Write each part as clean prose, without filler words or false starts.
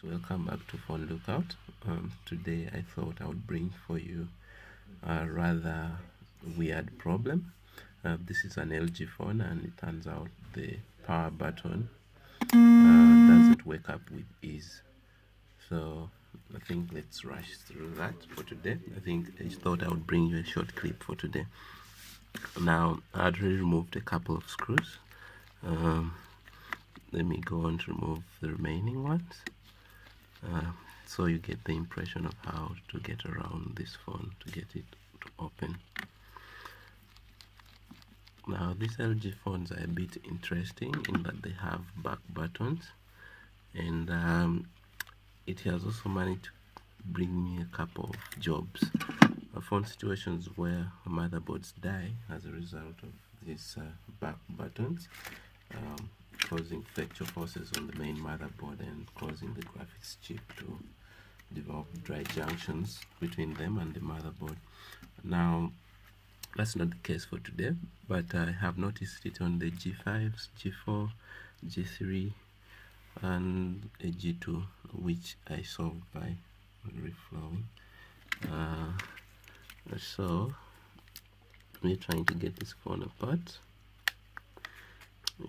So welcome back to Phone Lookout. Today I thought I would bring for you a rather weird problem. This is an LG phone, and it turns out the power button doesn't wake up with ease. So I think let's rush through that for today. I thought I would bring you a short clip for today. Now I'd already removed a couple of screws. Let me go on to remove the remaining ones. So you get the impression of how to get around this phone to get it to open. Now these LG phones are a bit interesting in that they have back buttons, and it has also managed to bring me a couple of jobs. I found situations where motherboards die as a result of these back buttons, causing fracture forces on the main motherboard and causing the graphics chip to develop dry junctions between them and the motherboard. Now that's not the case for today, but I have noticed it on the G5s, G4, G3 and a G2, which I solved by reflowing. So we're trying to get this phone apart.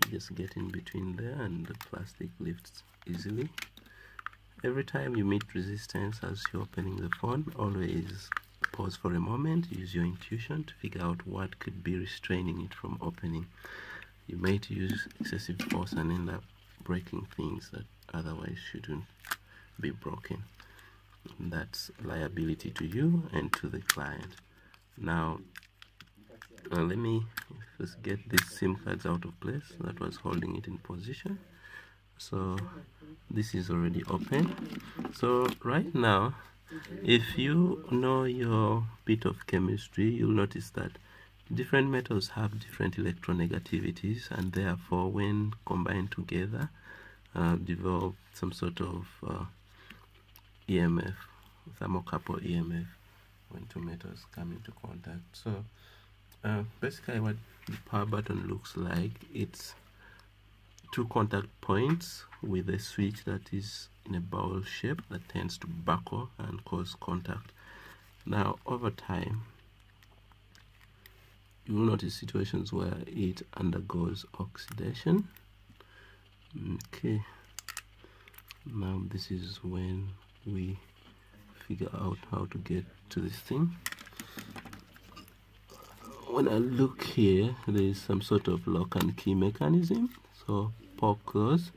Just get in between there and the plastic lifts easily. Every time you meet resistance as you're opening the phone, always pause for a moment, use your intuition to figure out what could be restraining it from opening. You might use excessive force and end up breaking things that otherwise shouldn't be broken. That's liability to you and to the client. Now let me first get these SIM cards out of place that was holding it in position. So this is already open. So right now, if you know your bit of chemistry, you'll notice that different metals have different electronegativities, and therefore when combined together develop some sort of EMF, thermocouple EMF, when two metals come into contact. So basically what the power button looks like, it's two contact points with a switch that is in a bowl shape that tends to buckle and cause contact. Now over time you will notice situations where it undergoes oxidation. Okay, now this is when we figure out how to get to this thing. When I look here, there is some sort of lock and key mechanism. So pop those,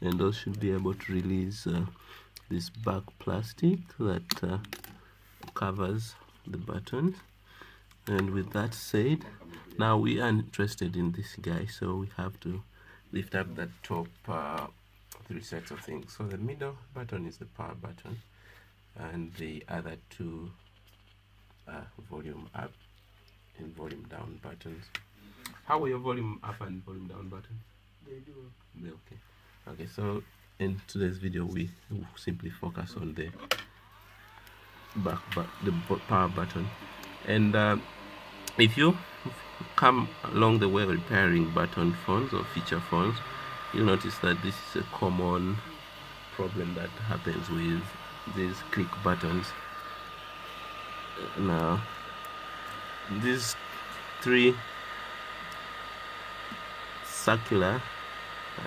and those should be able to release this back plastic that covers the buttons. And with that said, now we are interested in this guy, so we have to lift up that top three sets of things. So the middle button is the power button, and the other two volume up and volume down buttons. How are your volume up and volume down buttons? They do. Okay, so in today's video we will simply focus on the power button. And if you come along the way repairing button phones or feature phones, you'll notice that this is a common problem that happens with these click buttons. Now these three circular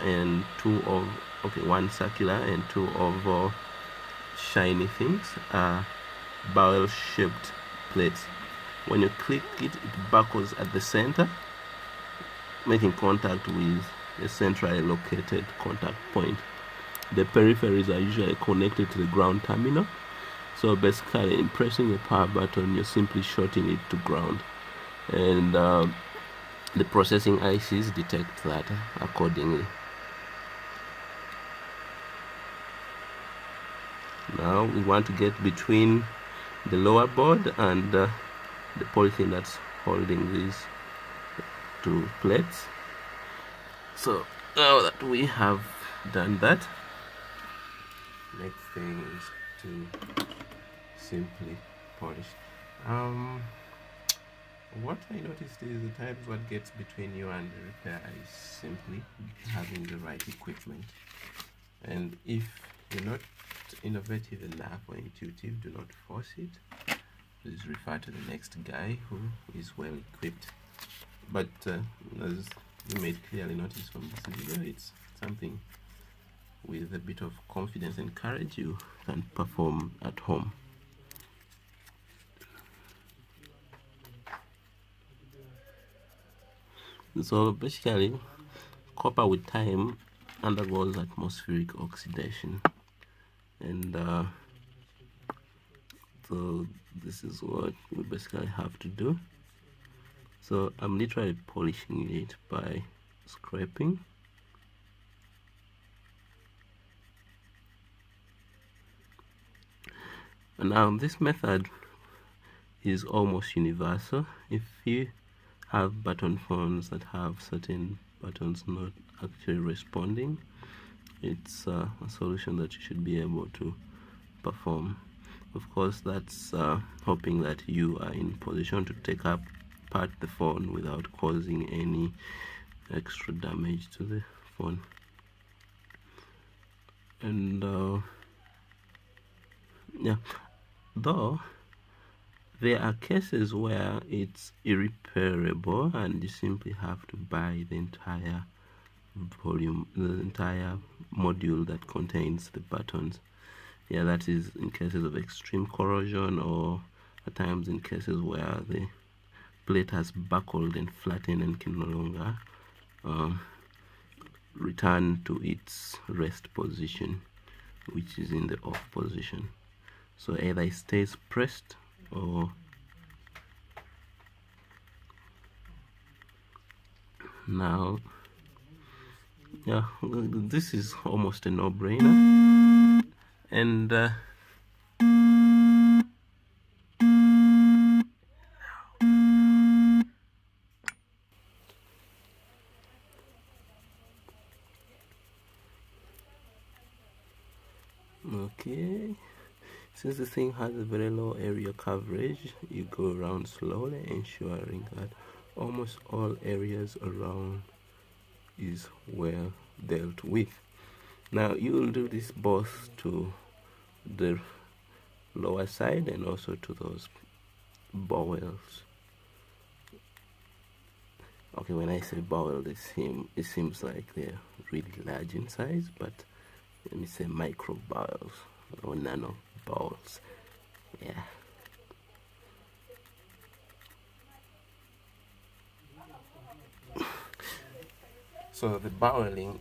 and one circular and two oval shiny things are barrel shaped plates. When you click it, it buckles at the center, making contact with a centrally located contact point. The peripheries are usually connected to the ground terminal. So basically, in pressing the power button, you're simply shorting it to ground, and the processing ICs detect that accordingly. Now we want to get between the lower board and the polythene that's holding these two plates. So now that we have done that, next thing is to simply polish. What I noticed is the times what gets between you and the repair is simply having the right equipment. And if you're not innovative enough or intuitive, do not force it. Please refer to the next guy who is well equipped. But as you may clearly notice from this video, it's something with a bit of confidence and courage you can perform at home. So basically, copper with time undergoes atmospheric oxidation, and so this is what we basically have to do. So I'm literally polishing it by scraping. And now this method is almost universal. If you have button phones that have certain buttons not actually responding, it's a solution that you should be able to perform. Of course, that's hoping that you are in position to take apart the phone without causing any extra damage to the phone. And yeah, though there are cases where it's irreparable and you simply have to buy the entire volume, the entire module that contains the buttons. Yeah, that is in cases of extreme corrosion, or at times in cases where the plate has buckled and flattened and can no longer return to its rest position, which is in the off position. So either it stays pressed or now, yeah, this is almost a no-brainer. And okay, since the thing has a very low area coverage, you go around slowly, ensuring that almost all areas around is well dealt with. Now you will do this both to the lower side and also to those bowels. Okay, when I say bowel, it seems like they're really large in size, but let me say micro bowels or nano bowels. Yeah. So the boweling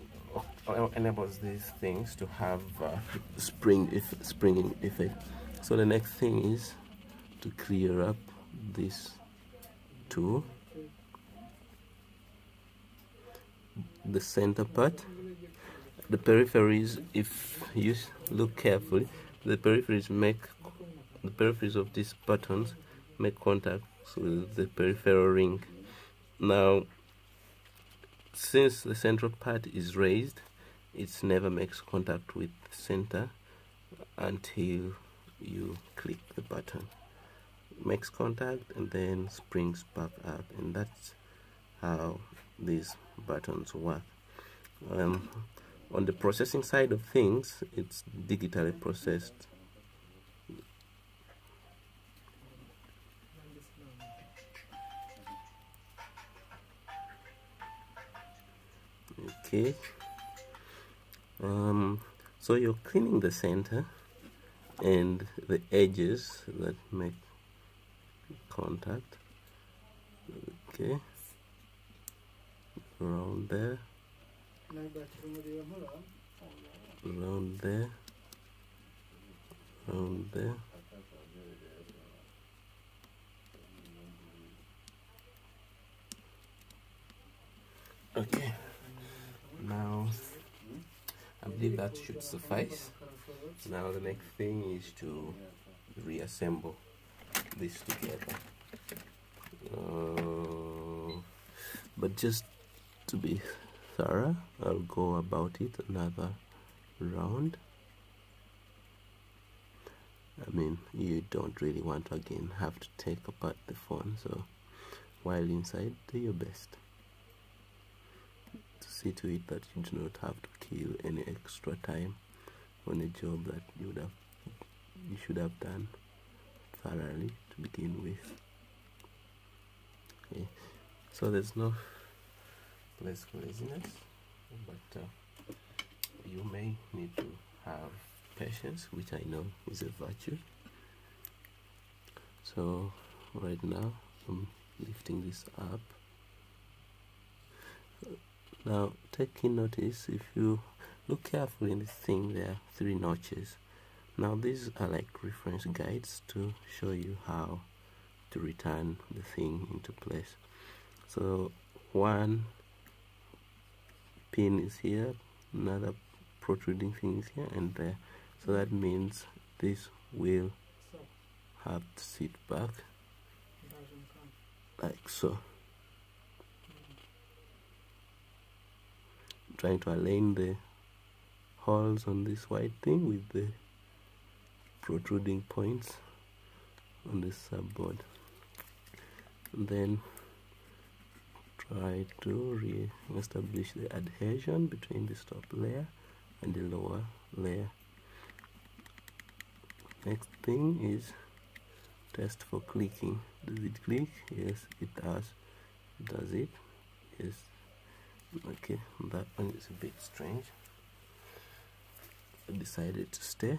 enables these things to have springing effect. So the next thing is to clear up this too, the center part. The peripheries, if you look carefully, the peripheries of these buttons make contact with the peripheral ring. Now, since the central part is raised, it never makes contact with the center until you click the button. It makes contact and then springs back up, and that's how these buttons work. On the processing side of things, it's digitally processed. Okay. So you're cleaning the center and the edges that make contact. Okay. Around there. Around there. Around there. Okay. Now, I believe that should suffice. Now the next thing is to reassemble this together. But just to be thorough, I'll go about it another round. I mean, you don't really want to again have to take apart the phone, so while inside, do your best to see to it that you do not have to kill any extra time on a job that you should have done thoroughly to begin with. Okay, so there's no place for laziness, but you may need to have patience, which I know is a virtue. So right now I'm lifting this up. Now taking notice, if you look carefully in this thing, there are 3 notches. Now these are like reference guides to show you how to return the thing into place. So one pin is here, another protruding thing is here and there. So that means this will have to sit back like so. I'm trying to align the holes on this white thing with the protruding points on this subboard, and then try to re-establish the adhesion between this top layer and the lower layer. Next thing is test for clicking. Does it click? Yes, it does. Does it? Yes. Okay, that one is a bit strange. I decided to stay.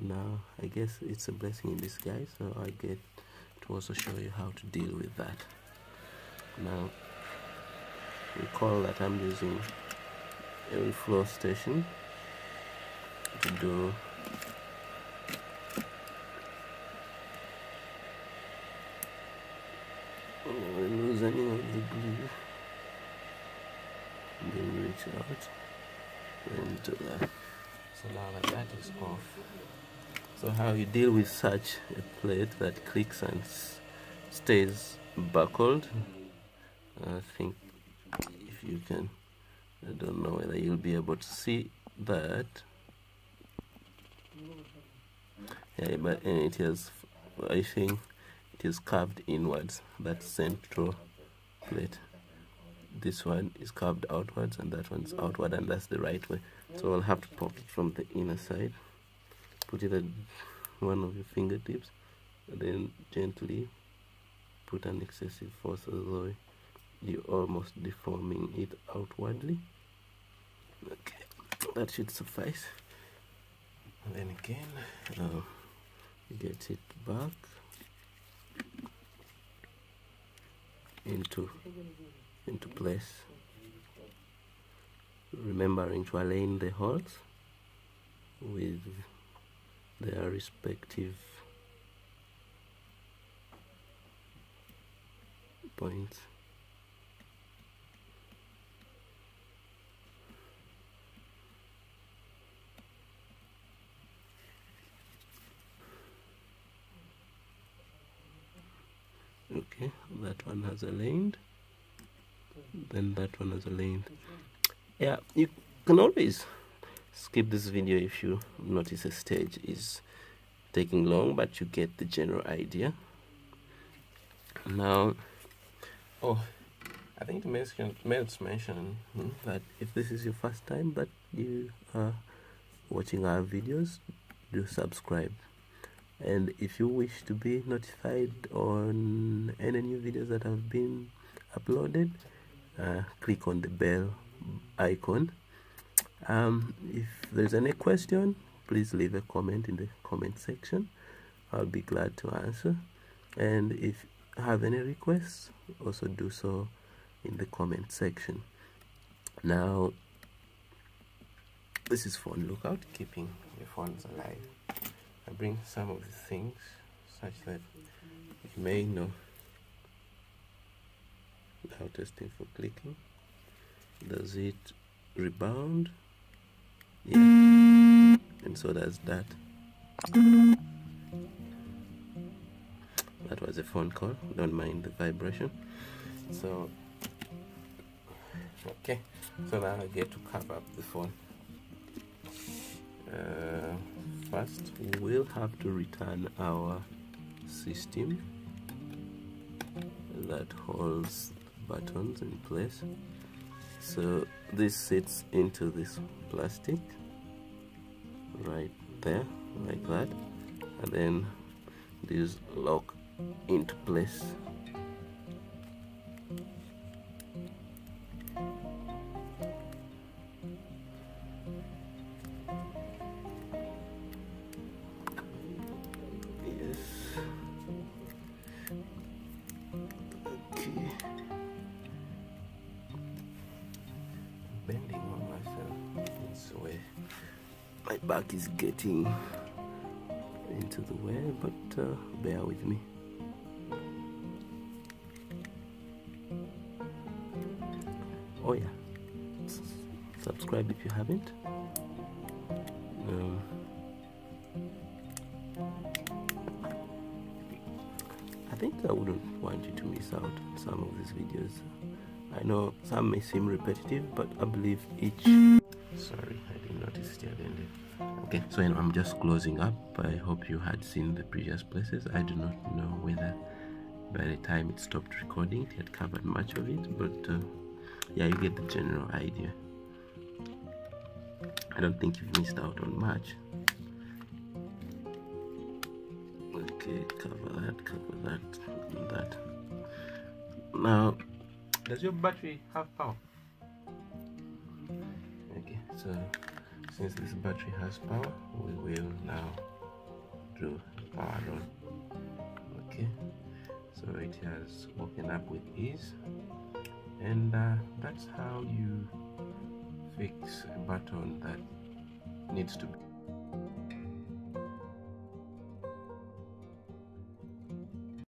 Now I guess it's a blessing in disguise, so I get to also show you how to deal with that. Now recall that I'm using a reflow station to do loosening of the glue, and then reach out and do that. So now that that is off, so how you deal with such a plate that clicks and stays buckled, I think if you can, I don't know whether you'll be able to see that. Yeah, but it is, I think it is curved inwards, that central plate. This one is curved outwards and that one's outward, and that's the right way. So I'll have to pop it from the inner side, put it at one of your fingertips, and then gently put an excessive force as though you're almost deforming it outwardly. Okay, that should suffice. And then again, get it back into place, remembering to align the holes with their respective points. Okay, that one has aligned, then that one has aligned. Yeah, you can always skip this video if you notice a stage is taking long, but you get the general idea. Now, oh, I think Mel's mentioned that if this is your first time that you are watching our videos, do subscribe. And if you wish to be notified on any new videos that have been uploaded, click on the bell icon. If there's any question, please leave a comment in the comment section. I'll be glad to answer. And if you have any requests, also do so in the comment section. Now, this is Phone Lookout, keeping your phones alive. I bring some of the things such that you may know. Now testing for clicking. Does it rebound? Yeah. And so does that. That was a phone call. Don't mind the vibration. So, okay. So now I get to cover up the phone. First, we'll have to return our system that holds buttons in place. So this sits into this plastic right there like that, and then this lock into place. Yes. Okay. Bending on myself this way. My back is getting into the way, but bear with me. Oh yeah, subscribe if you haven't. I think I wouldn't want you to miss out on some of these videos. I know some may seem repetitive, but I believe each... Sorry, I didn't notice it ended. Okay, so I'm just closing up. I hope you had seen the previous places. I do not know whether by the time it stopped recording it had covered much of it, but yeah, you get the general idea. I don't think you've missed out on much. Okay, cover that, and that. Now, does your battery have power? Okay, so since this battery has power, we will now do power on. Okay, so it has woken up with ease, and that's how you fix a button that needs to be